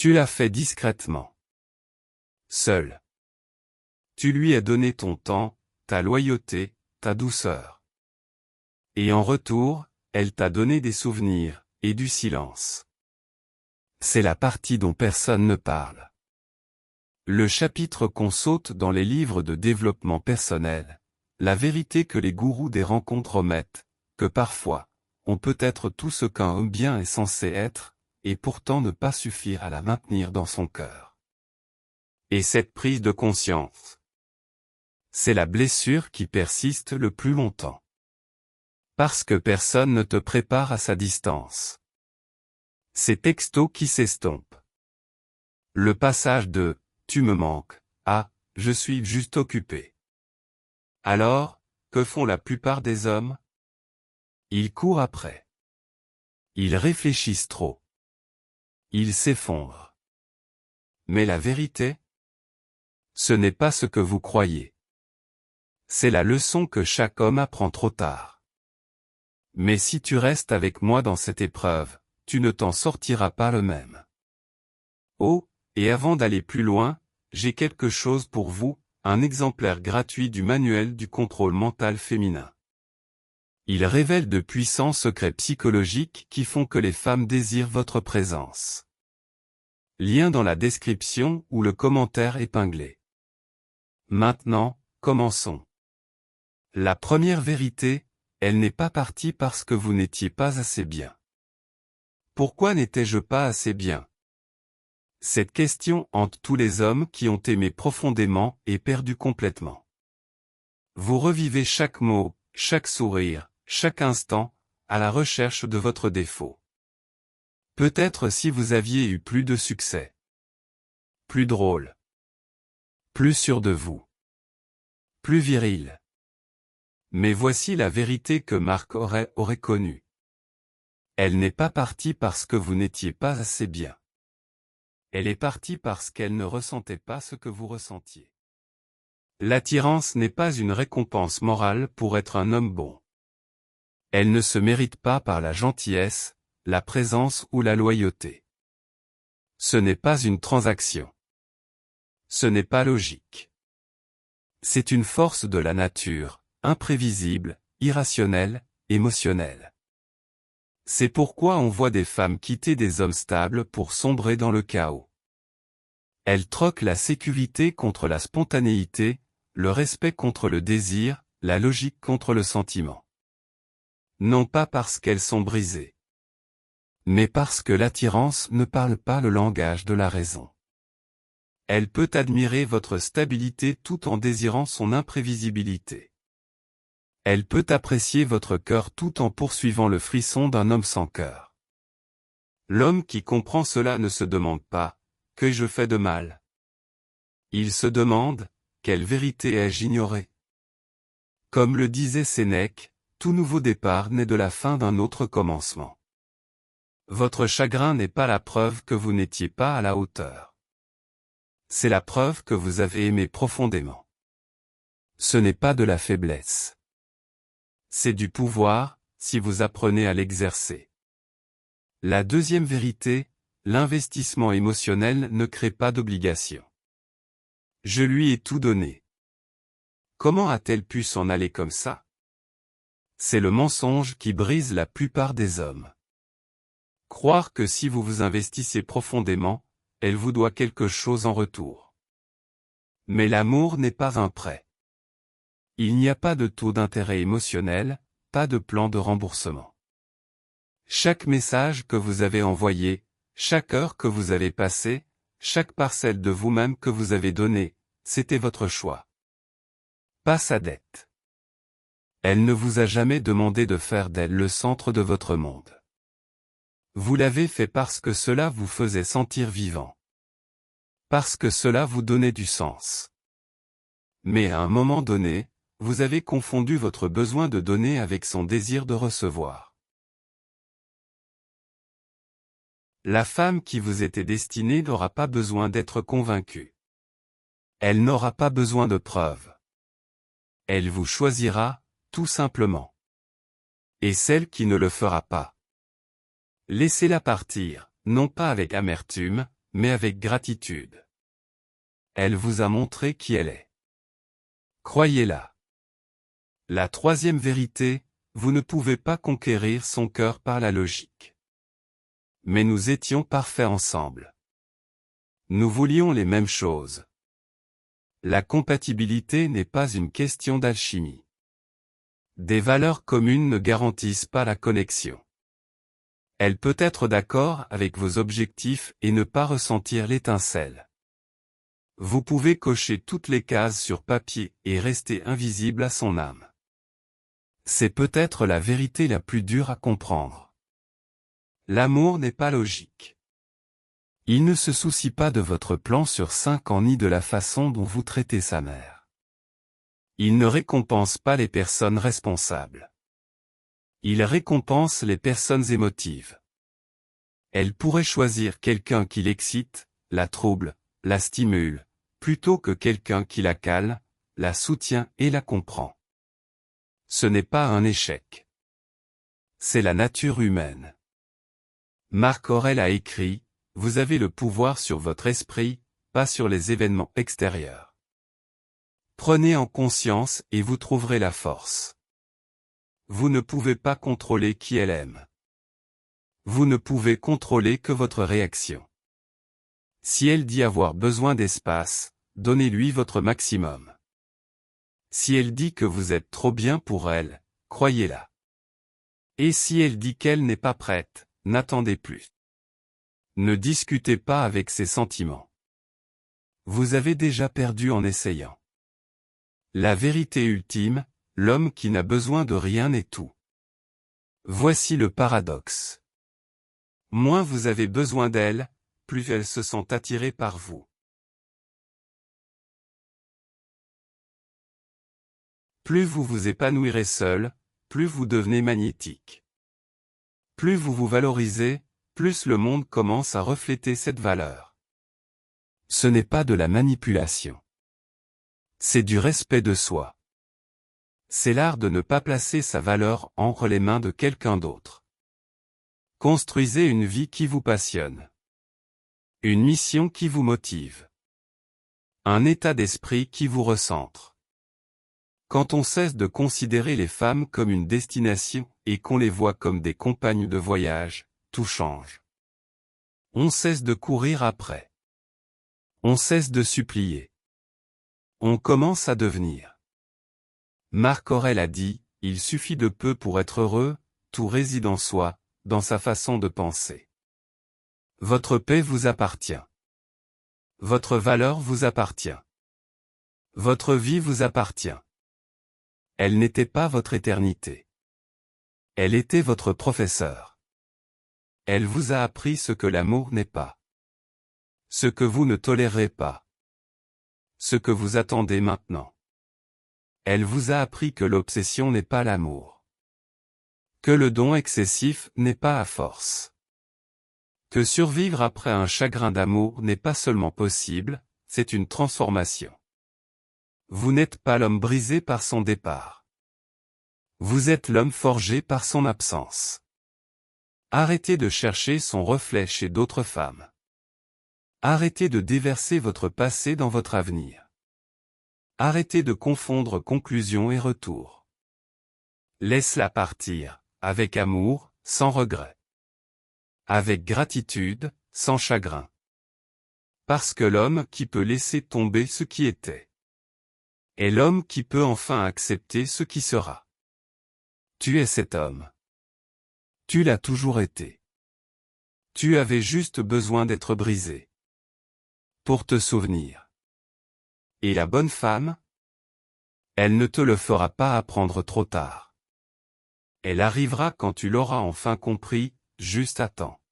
Tu l'as fait discrètement. Seul. Tu lui as donné ton temps, ta loyauté, ta douceur. Et en retour, elle t'a donné des souvenirs, et du silence. C'est la partie dont personne ne parle. Le chapitre qu'on saute dans les livres de développement personnel, la vérité que les gourous des rencontres omettent, que parfois, on peut être tout ce qu'un homme bien est censé être, et pourtant ne pas suffire à la maintenir dans son cœur. Et cette prise de conscience, c'est la blessure qui persiste le plus longtemps. Parce que personne ne te prépare à sa distance. Ces textos qui s'estompent. Le passage de « tu me manques » à « je suis juste occupé ». Alors, que font la plupart des hommes? Ils courent après. Ils réfléchissent trop. Ils s'effondrent. Mais la vérité? Ce n'est pas ce que vous croyez. C'est la leçon que chaque homme apprend trop tard. Mais si tu restes avec moi dans cette épreuve, tu ne t'en sortiras pas le même. Oh, et avant d'aller plus loin, j'ai quelque chose pour vous, un exemplaire gratuit du manuel du contrôle mental féminin. Il révèle de puissants secrets psychologiques qui font que les femmes désirent votre présence. Lien dans la description ou le commentaire épinglé. Maintenant, commençons. La première vérité, elle n'est pas partie parce que vous n'étiez pas assez bien. Pourquoi n'étais-je pas assez bien? Cette question hante tous les hommes qui ont aimé profondément et perdu complètement. Vous revivez chaque mot, chaque sourire, chaque instant, à la recherche de votre défaut. Peut-être si vous aviez eu plus de succès. Plus drôle. Plus sûr de vous. Plus viril. Mais voici la vérité que Marc aurait connue. Elle n'est pas partie parce que vous n'étiez pas assez bien. Elle est partie parce qu'elle ne ressentait pas ce que vous ressentiez. L'attirance n'est pas une récompense morale pour être un homme bon. Elle ne se mérite pas par la gentillesse, la présence ou la loyauté. Ce n'est pas une transaction. Ce n'est pas logique. C'est une force de la nature, imprévisible, irrationnelle, émotionnelle. C'est pourquoi on voit des femmes quitter des hommes stables pour sombrer dans le chaos. Elles troquent la sécurité contre la spontanéité, le respect contre le désir, la logique contre le sentiment. Non pas parce qu'elles sont brisées, mais parce que l'attirance ne parle pas le langage de la raison. Elle peut admirer votre stabilité tout en désirant son imprévisibilité. Elle peut apprécier votre cœur tout en poursuivant le frisson d'un homme sans cœur. L'homme qui comprend cela ne se demande pas « qu'ai-je fait de mal ?» Il se demande « quelle vérité ai-je ignorée ?» Comme le disait Sénèque, tout nouveau départ naît de la fin d'un autre commencement. Votre chagrin n'est pas la preuve que vous n'étiez pas à la hauteur. C'est la preuve que vous avez aimé profondément. Ce n'est pas de la faiblesse. C'est du pouvoir, si vous apprenez à l'exercer. La deuxième vérité, l'investissement émotionnel ne crée pas d'obligation. Je lui ai tout donné. Comment a-t-elle pu s'en aller comme ça? C'est le mensonge qui brise la plupart des hommes. Croire que si vous vous investissez profondément, elle vous doit quelque chose en retour. Mais l'amour n'est pas un prêt. Il n'y a pas de taux d'intérêt émotionnel, pas de plan de remboursement. Chaque message que vous avez envoyé, chaque heure que vous avez passée, chaque parcelle de vous-même que vous avez donnée, c'était votre choix. Pas sa dette. Elle ne vous a jamais demandé de faire d'elle le centre de votre monde. Vous l'avez fait parce que cela vous faisait sentir vivant. Parce que cela vous donnait du sens. Mais à un moment donné, vous avez confondu votre besoin de donner avec son désir de recevoir. La femme qui vous était destinée n'aura pas besoin d'être convaincue. Elle n'aura pas besoin de preuves. Elle vous choisira, tout simplement. Et celle qui ne le fera pas, laissez-la partir, non pas avec amertume, mais avec gratitude. Elle vous a montré qui elle est. Croyez-la. La troisième vérité, vous ne pouvez pas conquérir son cœur par la logique. Mais nous étions parfaits ensemble. Nous voulions les mêmes choses. La compatibilité n'est pas une question d'alchimie. Des valeurs communes ne garantissent pas la connexion. Elle peut être d'accord avec vos objectifs et ne pas ressentir l'étincelle. Vous pouvez cocher toutes les cases sur papier et rester invisible à son âme. C'est peut-être la vérité la plus dure à comprendre. L'amour n'est pas logique. Il ne se soucie pas de votre plan sur 5 ans ni de la façon dont vous traitez sa mère. Il ne récompense pas les personnes responsables. Il récompense les personnes émotives. Elle pourrait choisir quelqu'un qui l'excite, la trouble, la stimule, plutôt que quelqu'un qui la cale, la soutient et la comprend. Ce n'est pas un échec. C'est la nature humaine. Marc Aurèle a écrit, « Vous avez le pouvoir sur votre esprit, pas sur les événements extérieurs. Prenez en conscience et vous trouverez la force. Vous ne pouvez pas contrôler qui elle aime. Vous ne pouvez contrôler que votre réaction. Si elle dit avoir besoin d'espace, donnez-lui votre maximum. Si elle dit que vous êtes trop bien pour elle, croyez-la. Et si elle dit qu'elle n'est pas prête, n'attendez plus. Ne discutez pas avec ses sentiments. Vous avez déjà perdu en essayant. La vérité ultime, l'homme qui n'a besoin de rien est tout. Voici le paradoxe. Moins vous avez besoin d'elle, plus elles se sont attirées par vous. Plus vous vous épanouirez seul, plus vous devenez magnétique. Plus vous vous valorisez, plus le monde commence à refléter cette valeur. Ce n'est pas de la manipulation. C'est du respect de soi. C'est l'art de ne pas placer sa valeur entre les mains de quelqu'un d'autre. Construisez une vie qui vous passionne. Une mission qui vous motive. Un état d'esprit qui vous recentre. Quand on cesse de considérer les femmes comme une destination et qu'on les voit comme des compagnes de voyage, tout change. On cesse de courir après. On cesse de supplier. On commence à devenir. Marc Aurèle a dit, « Il suffit de peu pour être heureux, tout réside en soi, dans sa façon de penser. » Votre paix vous appartient. Votre valeur vous appartient. Votre vie vous appartient. Elle n'était pas votre éternité. Elle était votre professeur. Elle vous a appris ce que l'amour n'est pas. Ce que vous ne tolérez pas. Ce que vous attendez maintenant. Elle vous a appris que l'obsession n'est pas l'amour. Que le don excessif n'est pas à force. Que survivre après un chagrin d'amour n'est pas seulement possible, c'est une transformation. Vous n'êtes pas l'homme brisé par son départ. Vous êtes l'homme forgé par son absence. Arrêtez de chercher son reflet chez d'autres femmes. Arrêtez de déverser votre passé dans votre avenir. Arrêtez de confondre conclusion et retour. Laisse-la partir, avec amour, sans regret. Avec gratitude, sans chagrin. Parce que l'homme qui peut laisser tomber ce qui était est l'homme qui peut enfin accepter ce qui sera. Tu es cet homme. Tu l'as toujours été. Tu avais juste besoin d'être brisé. Pour te souvenir. Et la bonne femme? Elle ne te le fera pas apprendre trop tard. Elle arrivera quand tu l'auras enfin compris, juste à temps.